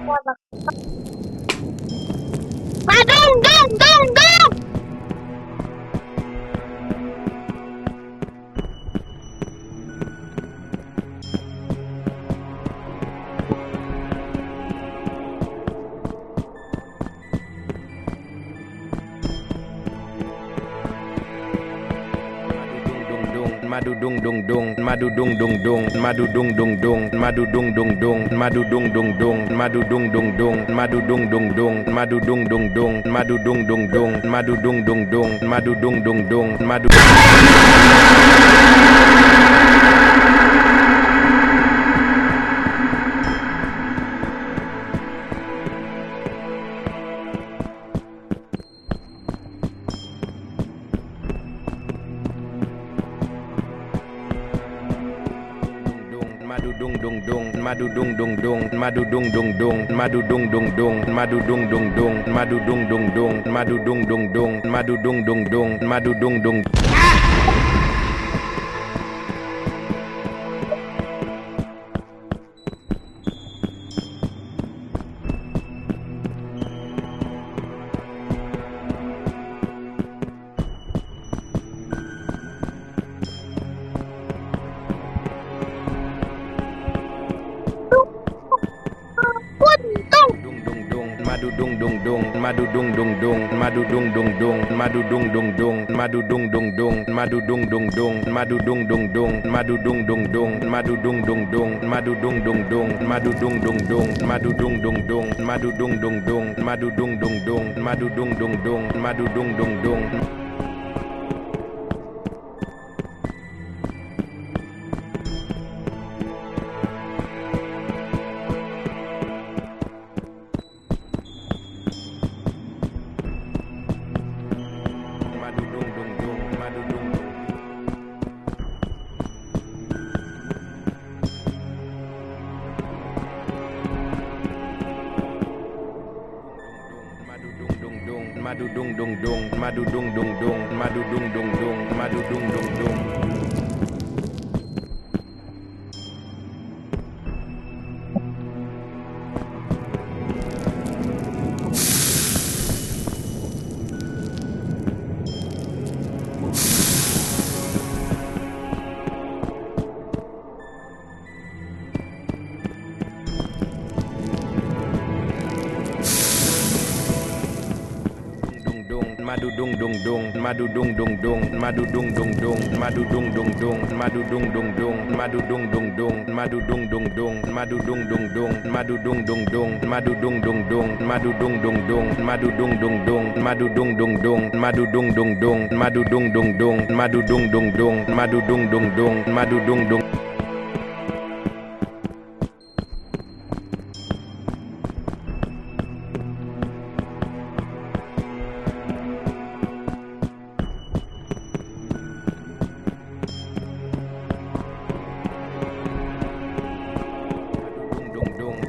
Madung, dung, dung, dung. Madu dung dung dung, madu dung dung dung, madu dung dung dung, madu dung dung dung, madu dung dung dung, madu dung dung dung, madu dung dung dung, madu dung dung dung, madu dung dung dung, madu dung dung dung, madu dung dung dung, madu madu dung dung dung, madu dung dung dung, madu dung dung dung, madu dung dung dung, madu dung dung dung, madu dung dung dung, madu dung dung dung, madu dung dung dung, madu dung dung. Madu dung dung dung, madu dung dung dung, madu dung dung dung, madu dung dung dung, madu dung dung dung, madu dung dung dung, madu dung dung dung, madu dung dung dung, madu dung dung dung, madu dung dung dung, madu dung dung dung, madu dung dung dung, madu dung dung dung, madu dung dung dung, madu dung dung dung, madu dung dung dung. Madu dung dung dung, madu dung dung dung, madu dung dung dung, madu dung dung dung. Madu dung dung dung, madu dung dung dung, madu dung dung dung, madu dung dung dung, madu dung dung dung, madu dung dung dung, madu dung dung dung, madu dung dung dung, madu dung dung dung, madu dung dung dung, madu dung dung dung, madu dung dung dung, madu dung dung dung, madu dung dung dung, madu dung dung dung, madu dung dung dung, madu dung dung dung, madu dung dung.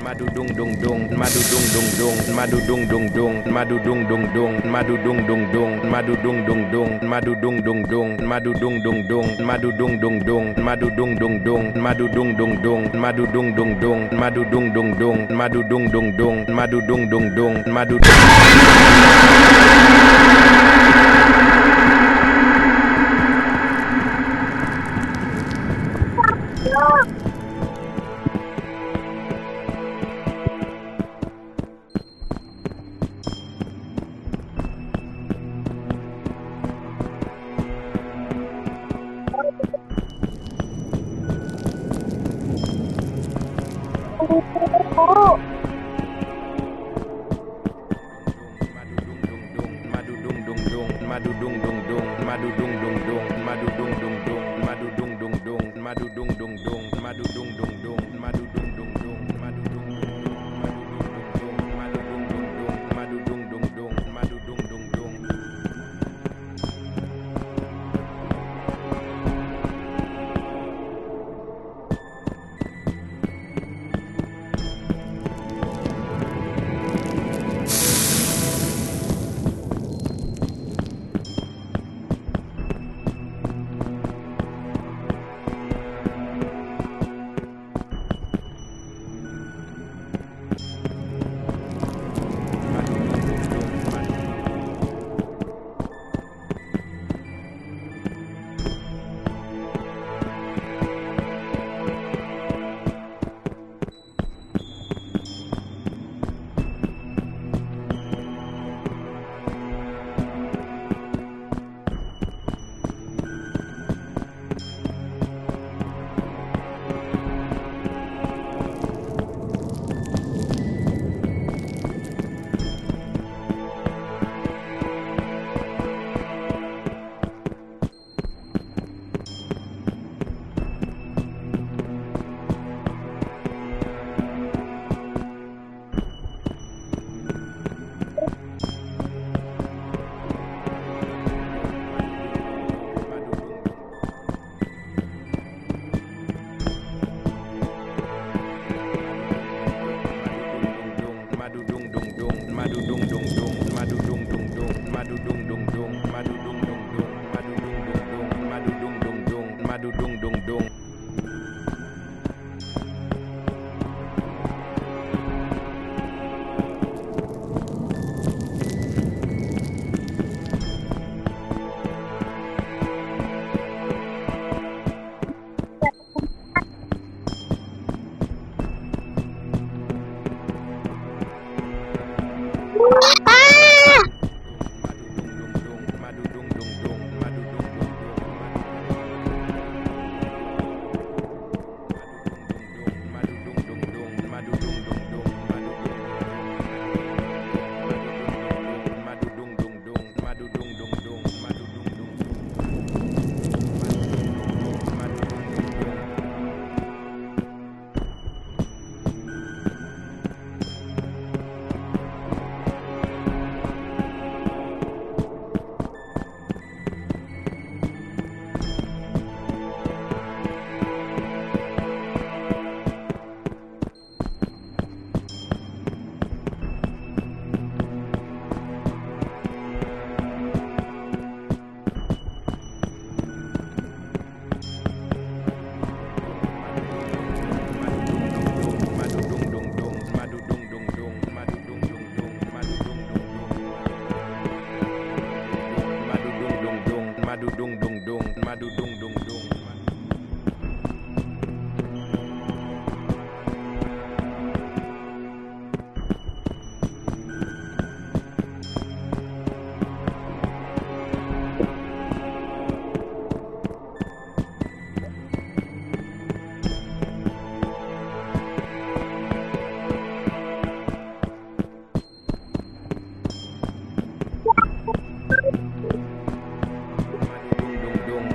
Madu dung dung dung, madu dung dung dung, madu dung dung dung, madu dung dung dung, madu dung dung dung, madu dung dung dung, madu dung dung dung, madu dung dung dung, madu dung dung dung, madu dung dung dung, madu dung dung dung, madu dung dung dung, madu dung dung dung, madu dung dung dung, madu dung dung dung, madu. Madu dung dung dung, madu dung dung dung, madu dung dung madudung dung dung, madudung dung dung, madudung dung dung, madudung dung dung, madudung dung dung, madudung dung dung, madudung dung dung. Madudung dung dung, madudung dung dung.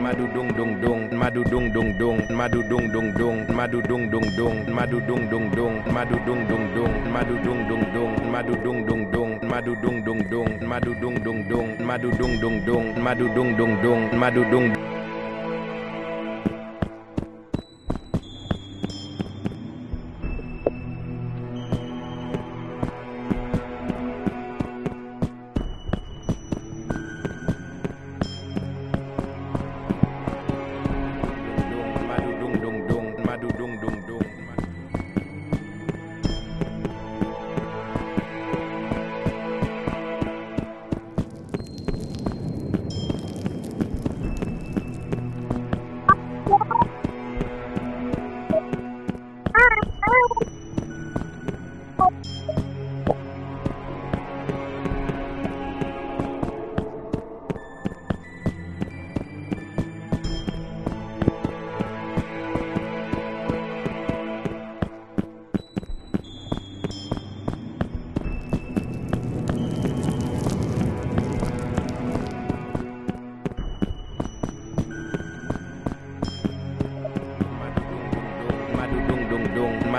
Madudung dung dung, madudung dung dung, madudung dung dung, madudung dung dung, madudung dung dung, madudung dung dung, madudung dung dung, madudung dung dung, madudung dung dung, madudung dung dung, madudung dung dung, madudung dung dung, madudung.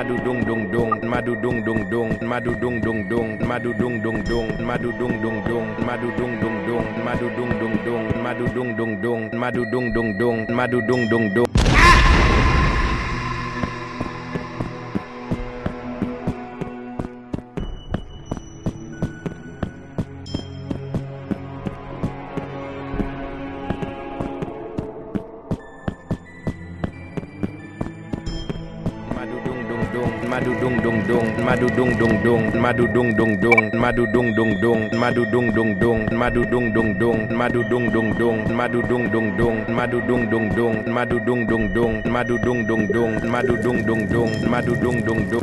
Madudung dung dung, madudung dung dung, madudung dung dung, madudung dung dung, madudung dung dung, madudung dung dung, madudung dung dung, madudung dung dung, madudung dung dung, madudung dung dung. Madudung dung dung, madudung dung dung, madudung dung dung, madudung dung dung, madudung dung dung, madudung dung dung, madudung dung dung, madudung dung dung, madudung dung dung, madudung dung dung, madudung dung dung, madudung dung dung, madudung dung dung.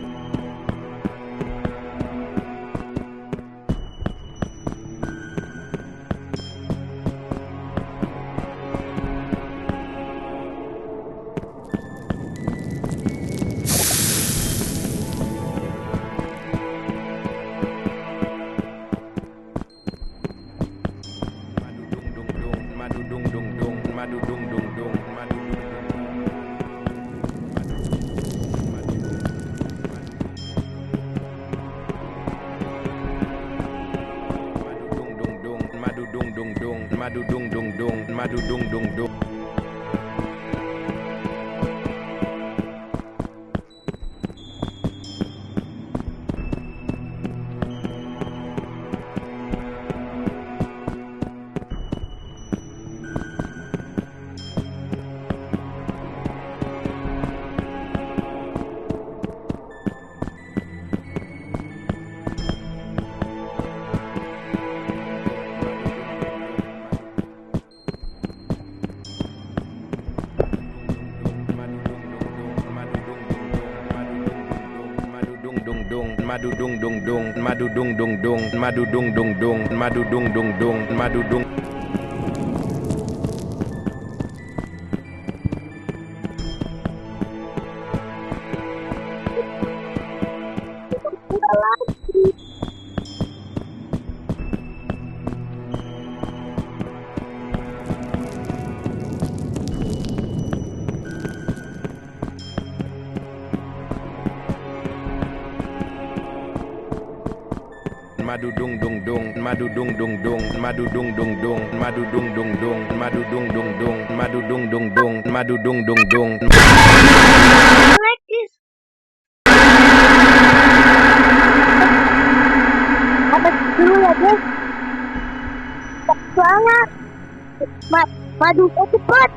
madu dung dung dung, madu dung dung dung. Madu dung dung dung, madu dung dung dung, madu dung dung dung, madu dung dung dung, madu dung. Madu dung dung dung, madu dung dung dung, madu dung dung dung, madu dung dung dung, madu dung dung dung, madu dung dung dung, madu dung dung dung. Like this. Apa dulu ya guys? Banget. Madu cepat.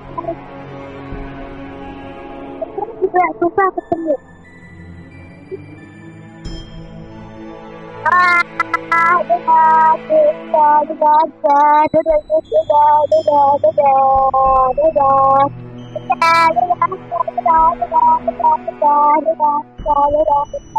Juga susah ketemu. Dadah.